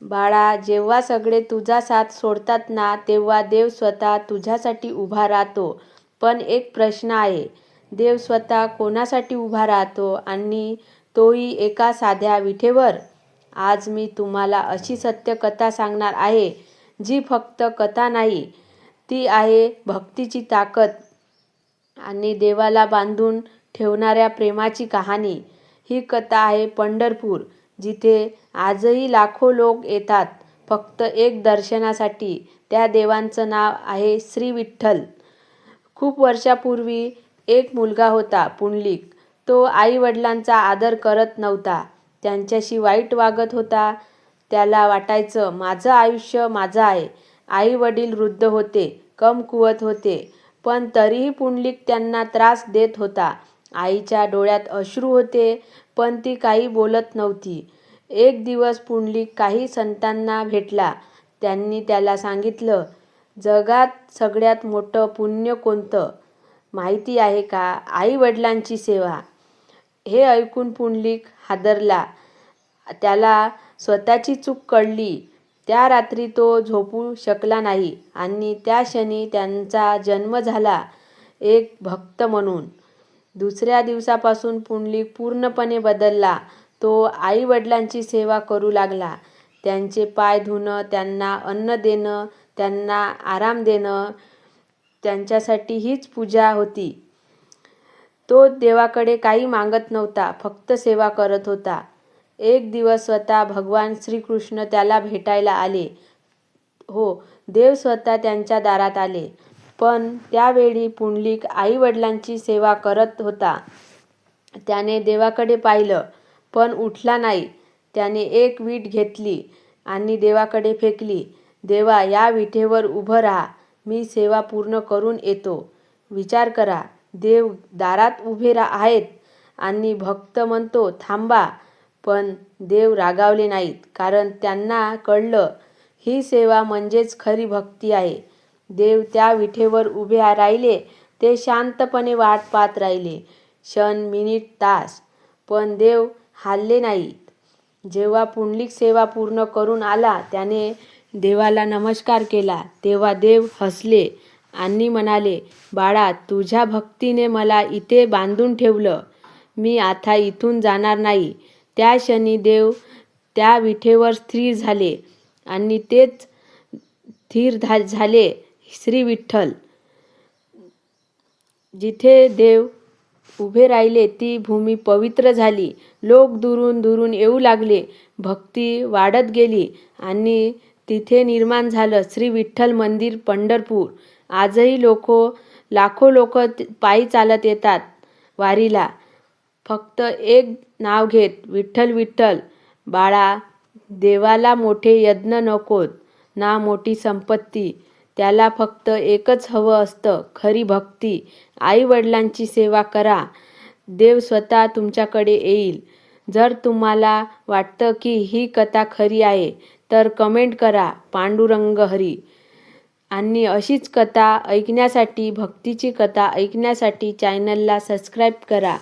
बाळा, जेव्हा सगळे तुझा साथ सोडतात ना, तेव्हा देव स्वतः तुझ्यासाठी उभा राहतो. पण एक प्रश्न आहे, देव स्वतः कोणासाठी उभा राहतो आणि तोही एका साध्या विठेवर? आज मी तुम्हाला अशी सत्य कथा सांगणार आहे, जी फक्त कथा नाही, ती आहे भक्तीची ताकद आणि देवाला बांधून ठेवणाऱ्या प्रेमाची कहाणी. ही कथा आहे पंढरपूर, जिथे आजही लाखो लोक येतात फक्त एक दर्शनासाठी. त्या देवाचं नाव आहे श्री विठ्ठल. खूप वर्षापूर्वी एक मुलगा होता, पुंडलिक. तो आई-वडिलांचा आदर करत नव्हता, त्यांच्याशी वाईट वागत होता. त्याला वाटायचं, माझं आयुष्य माझं आहे. आई-वडील वृद्ध होते, कमकुवत होते, पण तरीही पुंडलिक त्यांना त्रास देत होता. आईच्या डोळ्यात अश्रू होते, पण ती काही बोलत नव्हती. एक दिवस पुंडलिक काही संतांना भेटला. त्यांनी त्याला सांगितलं, जगात सगळ्यात मोठं पुण्य कोणतं माहिती आहे का? आई-वडिलांची सेवा. हे ऐकून पुंडलिक हादरला. त्याला स्वतःची चूक कळली. त्या रात्री तो झोपू शकला नाही आणि त्या क्षणी त्यांचा जन्म झाला, एक भक्त म्हणून. दुसऱ्या दिवसापासून पुंडलिक पूर्णपणे बदलला. तो आई-वडिलांची सेवा करू लागला. त्यांचे पाय धुणं, त्यांना अन्न देणं, त्यांना आराम देणं, त्यांच्यासाठी हीच पूजा होती. तो देवाकडे काही मागत नव्हता, फक्त सेवा करत होता. एक दिवस स्वतः भगवान श्रीकृष्ण त्याला भेटायला आले. हो, देव स्वतः त्यांच्या दारात आले. पण त्यावेळी पुंडलिक आई-वडिलांची सेवा करत होता. त्याने देवाकडे पाहिलं, पण उठला नाही. त्याने एक वीट घेतली आणि देवाकडे फेकली. देवा, या विठेवर उभं राहा, मी सेवा पूर्ण करून येतो. विचार करा, देव दारात उभे आहेत आणि भक्त म्हणतो थांबा. पण देव रागावले नाहीत, कारण त्यांना कळलं, ही सेवा म्हणजेच खरी भक्ती आहे. देव त्या विठेवर उभे राहिले. ते शांतपणे वाट पाहत राहिले, क्षण, मिनिट, तास. पण देव हालले नाहीत. जेव्हा पुंडलिक सेवा पूर्ण करून आला, त्याने देवाला नमस्कार केला, तेव्हा देव हसले आणि म्हणाले, बाळा, तुझ्या भक्तीने मला इथे बांधून ठेवलं. मी आता इथून जाणार नाही. त्या क्षणी देव त्या विठेवर स्थिर झाले आणि तेच स्थिर झाले श्री विठ्ठल. जिथे देव उभे राहिले ती भूमी पवित्र झाली. लोक दुरून दुरून येऊ लागले. भक्ती वाढत गेली आणि तिथे निर्माण झालं श्री विठ्ठल मंदिर पंढरपूर. आजही लाखो लोक पायी चालत येतात वारीला, फक्त एक नाव घेत, विठ्ठल विठ्ठल. बाळा, देवाला मोठे यज्ञ नकोत ना मोठी संपत्ती. त्याला फक्त एकच हवं असतं, खरी भक्ती. आई-वडिलांची सेवा करा, देव स्वतः तुमच्याकडे येईल. जर तुम्हाला वाटतं की ही कथा खरी आहे, तर कमेंट करा पांडुरंग हरी. आणि अशीच कथा ऐकण्यासाठी, भक्तीची कथा ऐकण्यासाठी चॅनलला सबस्क्राईब करा.